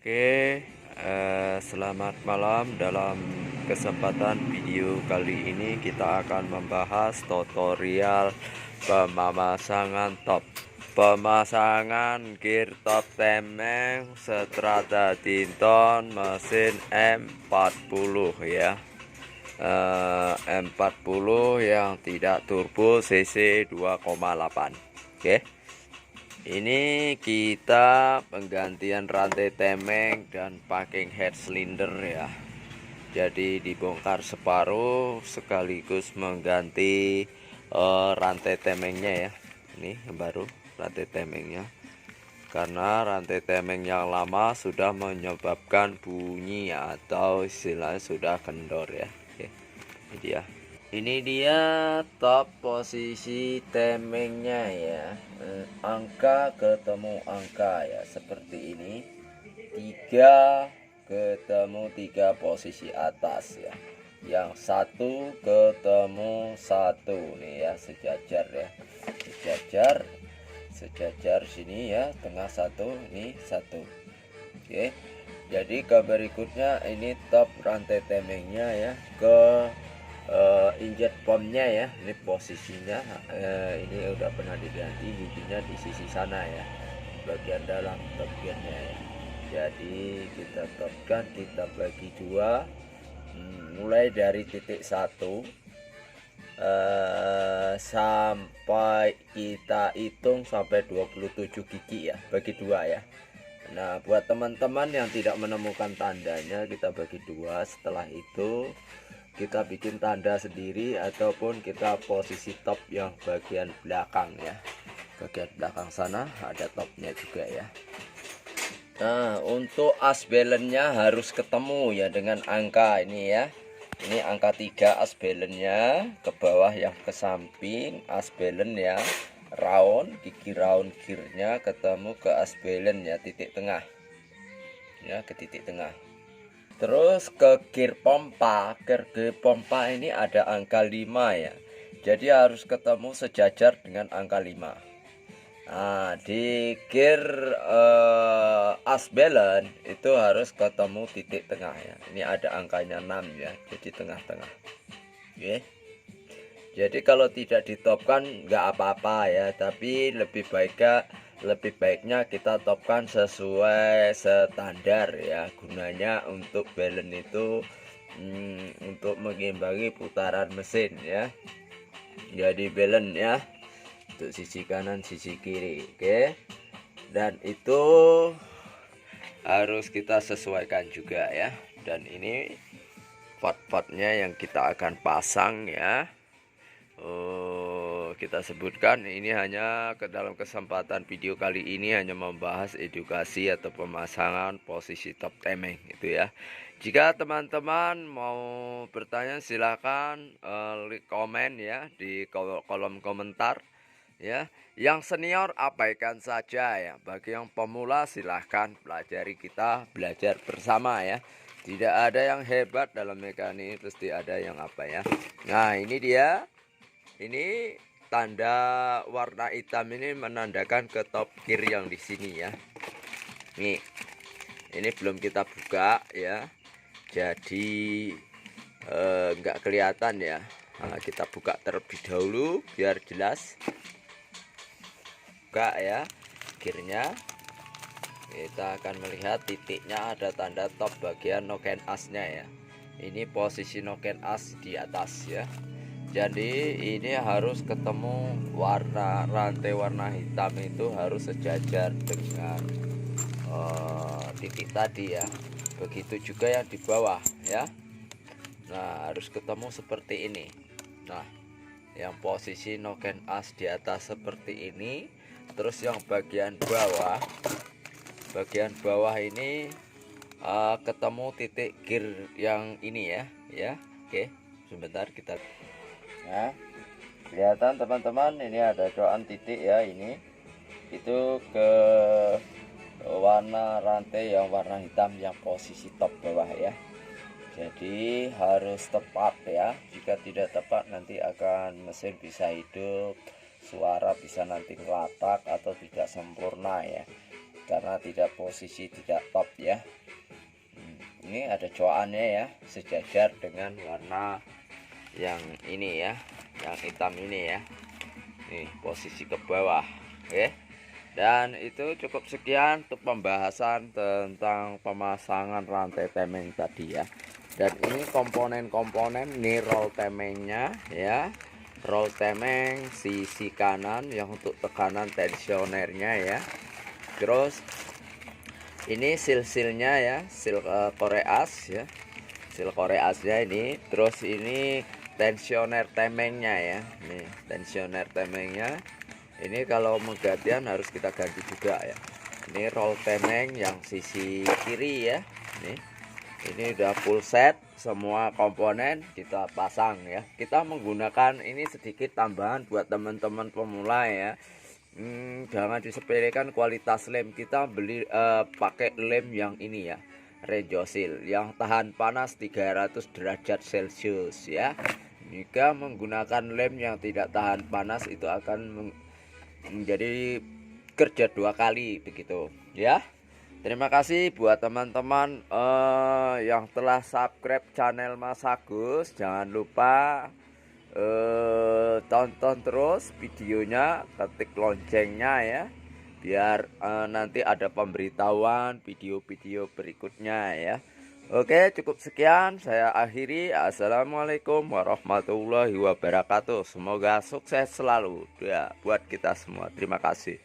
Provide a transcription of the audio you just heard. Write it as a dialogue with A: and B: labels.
A: Oke, selamat malam. Dalam kesempatan video kali ini kita akan membahas tutorial pemasangan gear top temeng Strata Tinton mesin M40 ya. M40 yang tidak turbo cc 2,8. Oke. Ini kita penggantian rantai temeng dan packing head cylinder ya. Jadi dibongkar separuh sekaligus mengganti rantai temengnya ya. Ini yang baru rantai temengnya. Karena rantai temeng yang lama sudah menyebabkan bunyi atau istilahnya sudah kendor ya. Oke, ini dia. Ini dia top posisi temengnya ya. Angka ketemu angka ya, seperti ini. 3 ketemu 3 posisi atas ya. Yang 1 ketemu 1 nih ya, sejajar ya. Sejajar sini ya, tengah 1, ini 1. Oke. Jadi ke berikutnya ini top rantai temengnya ya, ke injet pomnya ya. Ini posisinya ini udah pernah diganti, giginya di sisi sana ya, bagian dalam top gearnya ya. Jadi kita topkan, kita bagi dua, mulai dari titik 1 sampai kita hitung sampai 27 gigi ya, bagi dua ya. Nah, buat teman-teman yang tidak menemukan tandanya, kita bagi dua. Setelah itu kita bikin tanda sendiri ataupun kita posisi top yang bagian belakang ya. Bagian belakang sana ada topnya juga ya. Nah, untuk as balance-nya harus ketemu ya dengan angka ini ya. Ini angka 3 as balance-nya, ke bawah yang ke samping as balance ya. Round, gigi round gearnya ketemu ke as balance ya, titik tengah. Ya, ke titik tengah. Terus ke gear pompa, ini ada angka 5 ya. Jadi harus ketemu sejajar dengan angka 5. Nah, di gear as balance itu harus ketemu titik tengah ya. Ini ada angkanya 6 ya, jadi tengah-tengah. Oke. Jadi kalau tidak ditopkan nggak apa-apa ya, tapi lebih baiknya kita topkan sesuai standar ya. Gunanya untuk balance itu untuk mengimbangi putaran mesin ya. Jadi balance ya, untuk sisi kanan sisi kiri. Oke. Dan itu harus kita sesuaikan juga ya. Dan ini part-partnya yang kita akan pasang ya. Kita sebutkan ini hanya ke dalam kesempatan video kali ini hanya membahas edukasi atau pemasangan posisi top temeng itu ya. Jika teman-teman mau bertanya silahkan komen ya di kolom komentar ya. Yang senior abaikan saja ya. Bagi yang pemula silahkan pelajari, kita belajar bersama ya. Tidak ada yang hebat dalam mekanik, pasti ada yang apa ya. Nah, ini dia. Ini tanda warna hitam ini menandakan ke top gear yang di sini ya. Nih, ini belum kita buka ya, jadi nggak kelihatan ya. Nah, kita buka terlebih dahulu biar jelas. Buka ya gearnya. Kita akan melihat titiknya ada tanda top bagian noken asnya ya. Ini posisi noken as di atas ya. Jadi ini harus ketemu rantai warna hitam itu harus sejajar dengan titik tadi ya. Begitu juga yang di bawah ya. Nah, harus ketemu seperti ini. Nah, yang posisi noken as di atas seperti ini. Terus yang bagian bawah ini ketemu titik gear yang ini ya. Oke, sebentar kita. Nah, kelihatan teman-teman, ini ada doan titik ya. Ini itu ke warna rantai yang warna hitam yang posisi top bawah ya. Jadi harus tepat ya. Jika tidak tepat nanti akan mesin bisa hidup, suara bisa nanti ngelatak atau tidak sempurna ya, karena tidak posisi tidak top ya. ini ada coakannya ya, sejajar dengan warna yang ini ya, yang hitam ini ya. Nih posisi ke bawah. Oke. Dan itu cukup sekian untuk pembahasan tentang pemasangan rantai temeng tadi ya. Dan ini komponen-komponen nih roll temengnya ya. Roll temeng sisi kanan yang untuk tekanan tensionernya ya. Terus ini sil-silnya ya, sil koreas ya. Sil koreasnya ini. Terus ini tensioner temengnya ya. Nih, tensioner temengnya. Ini kalau menggantian harus kita ganti juga ya. Ini roll temeng yang sisi kiri ya. Ini udah full set, semua komponen kita pasang ya. Kita menggunakan ini sedikit tambahan buat teman-teman pemula ya. Jangan disepelekan kualitas lem. Kita beli pakai lem yang ini ya, Rejosil, yang tahan panas 300 derajat Celcius ya. Jika menggunakan lem yang tidak tahan panas itu akan menjadi kerja 2 kali begitu ya. Terima kasih buat teman-teman yang telah subscribe channel Mas Agus. Jangan lupa tonton terus videonya, ketik loncengnya ya, biar nanti ada pemberitahuan video-video berikutnya ya. Oke, cukup sekian saya akhiri. Assalamualaikum warahmatullahi wabarakatuh. Semoga sukses selalu ya buat kita semua. Terima kasih.